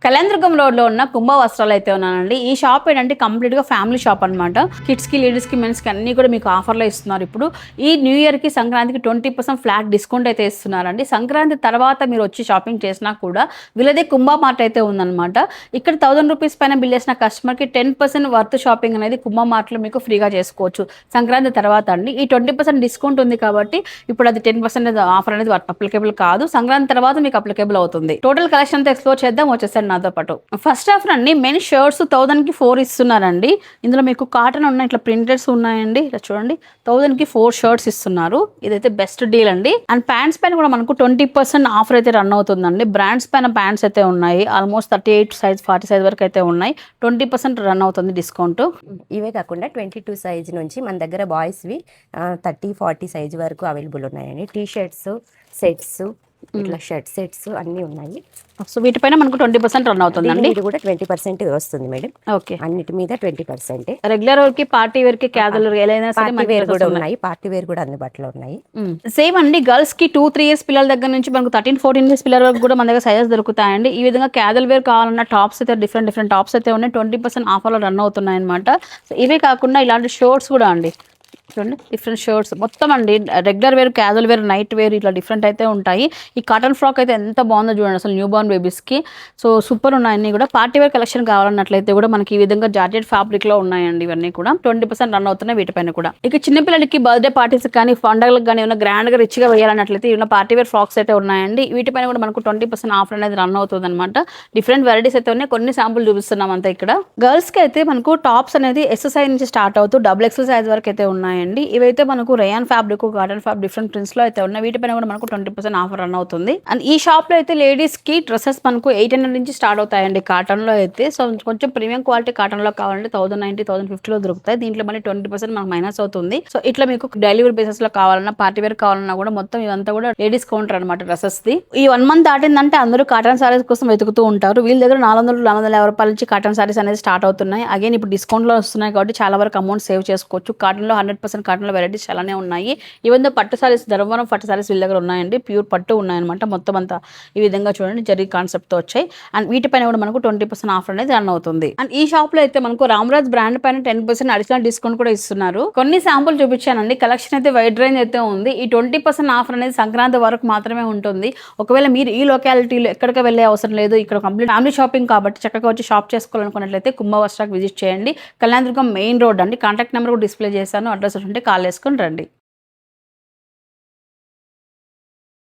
కళ్యాణదుర్గం రోడ్లో ఉన్న కుంభ వస్త్రాలు అయితే ఉన్నానండి. ఈ షాప్ ఏంటంటే కంప్లీట్గా ఫ్యామిలీ షాప్ అనమాట. కిడ్స్కి, లేడీస్కి, మెన్స్కి అన్నీ కూడా మీకు ఆఫర్లో ఇస్తున్నారు. ఇప్పుడు ఈ న్యూ ఇయర్కి, సంక్రాంతికి 20% ఫ్లాట్ డిస్కౌంట్ అయితే ఇస్తున్నారండి. సంక్రాంతి తర్వాత మీరు వచ్చి షాపింగ్ చేసినా కూడా వీళ్ళదే కుంభ మార్ట్ అయితే ఉందన్నమాట. ఇక్కడ 1000 రూపీస్ పైన బిల్ చేసిన కస్టమర్కి 10% వర్త్ షాపింగ్ అనేది కుంభ మార్ట్లో మీకు ఫ్రీగా చేసుకోవచ్చు. సంక్రాంతి తర్వాత అండి ఈ 20% డిస్కౌంట్ ఉంది కాబట్టి ఇప్పుడు అది 10% ఆఫర్ అనేది అప్లికేబుల్ కాదు. సంక్రాంతి తర్వాత మీకు అప్లికేబుల్ అవుతుంది. టోటల్ కలెక్షన్ అంతా ఎక్స్ప్లోర్ చేద్దాం, వచ్చేసండి నాతో పాటు. ఫస్ట్ ఆఫర్ అండి మెన్ షర్ట్స్ 1000 కి 4 ఇస్తున్నారండి. ఇందులో మీకు కాటన్ ఉన్నాయి, ఇట్లా ప్రింటెడ్స్ ఉన్నాయండి. ఇలా చూడండి, 1000 కి 4 షర్ట్స్ ఇస్తున్నారు. ఇదైతే బెస్ట్ డీల్ అండి. అండ్ ప్యాంట్స్ పైన కూడా మనకు 20% ఆఫర్ అయితే రన్ అవుతుందండి. బ్రాండ్స్ పైన ప్యాంట్స్ అయితే ఉన్నాయి. ఆల్మోస్ట్ 38 సైజ్ 40 సైజ్ వరకు అయితే ఉన్నాయి. 20% రన్ అవుతుంది డిస్కౌంట్. ఇవే కాకుండా 22 సైజ్ నుంచి మన దగ్గర బాయ్స్వి 30-40 సైజ్ వరకు అవైలబుల్ ఉన్నాయండి. టీ షర్ట్స్, సెట్స్, ఇట్లా షర్ట్ సెట్స్ అన్నీ ఉన్నాయి. సో వీటిపైన మనకు 20% రన్ అవుతుందండి. ఇది కూడా 20% వస్తుంది మేడం. ఓకే, అన్నిటి మీద 20%. రెగ్యులర్ వేర్ కి, పార్టీ వేర్ కి, క్యాజువల్ వేర్ ఏదైనా సరే పార్టీ వేర్ కూడా ఉన్నాయి. పార్టీ వేర్ కూడా అందుబాటులో ఉన్నాయి. సేమ్ అండి. గర్ల్స్ కి 2-3 ఇయర్స్ పిల్లల దగ్గర నుంచి మనకు 13-14 ఇయర్స్ పిల్లల వరకు కూడా మన దగ్గర సైజెస్ దొరుకుతాయండి. ఈ విధంగా క్యాజువల్ వేర్ కావాలన్న టాప్స్ అయితే డిఫరెంట్ టాప్స్ అయితే ఉన్నాయి. 20% ఆఫర్లో రన్ అవుతున్నాయి అనమాట. సో ఇవే కాకుండా ఇలాంటి షర్ట్స్ కూడా అండి, చూడండి, డిఫరెంట్ షర్ట్స్ మొత్తం అండి. Regular wear, casual wear, night wear ఇట్లా డిఫరెంట్ అయితే ఉంటాయి. ఈ కాటన్ ఫ్రాక్ అయితే ఎంత బాగుందో చూడండి అసలు, న్యూ బోర్న్ బేబీస్కి. సో సూపర్ ఉన్నాయి అన్నీ కూడా. పార్టీ వేర్ కలెక్షన్ కావాలన్నట్లయితే కూడా మనకి ఈ విధంగా జార్జెట్ ఫ్యాబ్రిక్లో ఉన్నాయండి. ఇవన్నీ కూడా 20% రన్ అవుతున్నాయి వీటిపైన కూడా. ఇక చిన్నపిల్లలకి బర్త్డే పార్టీస్ కానీ, పండుగలకు కానీ ఏమైనా గ్రాండ్గా రిచ్గా వేయాలన్నట్లయితే ఏమైనా పార్టీ వేర్ ఫ్రాక్స్ అయితే ఉన్నాయండి. వీటిపైన కూడా మనకు 20% ఆఫర్ అనేది రన్ అవుతుంది అనమాట. డిఫరెంట్ వెరైటీస్ అయితే ఉన్నాయి. కొన్ని శాంపుల్ చూపిస్తున్నాం అంతా ఇక్కడ. గర్ల్స్కి అయితే మనకు టాప్స్ అనేది SSI నుంచి స్టార్ట్ అవుతూ XXL సైజ్ వరకు అయితే ఉన్నాయి. ఇవైతే మనకు rayon fabric, cotton fabric different prints లో అయితే ఉన్నాయి. వీటిపైన కూడా మనకు 20% ఆఫర్ రన్ అవుతుంది. అండ్ ఈ షాప్ లో అయితే లేడీస్ కి డ్రెస్సెస్ మనకు 800 నుంచి స్టార్ట్ అవుతాయండి కాటన్ లో అయితే. సో కొంచెం ప్రీమియం క్వాలిటీ కాటన్ లో కావాలంటే 1090-1050 లో దొరుకుతాయి. దీంట్లో మళ్ళీ 20% మనకు మైనస్ అవుతుంది. సో ఇట్లా మీకు డైలీ వేర్ బేసిస్ లో కావాలన్నా, పార్టీ వేర్ కావాలన్నా కూడా మొత్తం ఇదంతా కూడా లేడీస్ కౌంటర్ అనమాట డ్రెస్సెస్ ది. ఈ 1 మంత్ దాటిందంటే అందరూ కాటన్ సారీస్ కోసం వెతుకుతూ ఉంటారు. వీళ్ళ దగ్గర 400-450 రూపాయల నుంచి కాటన్ సారీస్ అనేది స్టార్ట్ అవుతున్నాయి. అగైన్ ఇప్పుడు డిస్కౌంట్ లో వస్తున్నాయి కాబట్టి చాలా వరకు అమౌంట్ సేవ్ చేసుకోవచ్చు. కాటన్ లో 100% కాటన్ లో వెరైటీస్ చాలానే ఉన్నాయి. ఈవెన్ పట్టు సారీస్, ధర్మవరం పట్టు సారీస్ వీళ్ళ దగ్గర ఉన్నాయండి. ప్యూర్ పట్టు ఉన్నాయన్నమాట. మొత్తం అంతా ఈ విధంగా చూడండి, జరీ కాన్సెప్ట్ తో వచ్చాయి. అండ్ వీటిపైన కూడా మనకు 20% ఆఫర్ అనేది రన్ అవుతుంది. అండ్ ఈ షాప్ లో అయితే మనకు రామరాజ్ బ్రాండ్ పైన 10% అడిషనల్ డిస్కౌంట్ కూడా ఇస్తున్నారు. కొన్ని శాంపుల్ చూపించానండి. కలెక్షన్ అయితే వైడ్ రేంజ్ అయితే ఉంది. ఈ 20% ఆఫర్ అనేది సంక్రాంతి వరకు మాత్రమే ఉంటుంది. ఒకవేళ మీరు ఈ లొకాలిటీలో ఎక్కడికి వెళ్ళే అవసరం లేదు, ఇక్కడ కంప్లీట్ ఫ్యామిలీ షాపింగ్ కాబట్టి చక్కగా వచ్చి షాప్ చేసుకోవాలనుకున్నట్లయితే కుంభ వస్త్రాకి విజిట్ చేయండి. కళ్యాణదుర్గం మెయిన్ రోడ్ అండి. కాంటాక్ట్ నెంబర్ కూడా డిస్ప్లే చేశాను. అడ్రస్ ఉంటే కాల్ చేసుకొని రండి.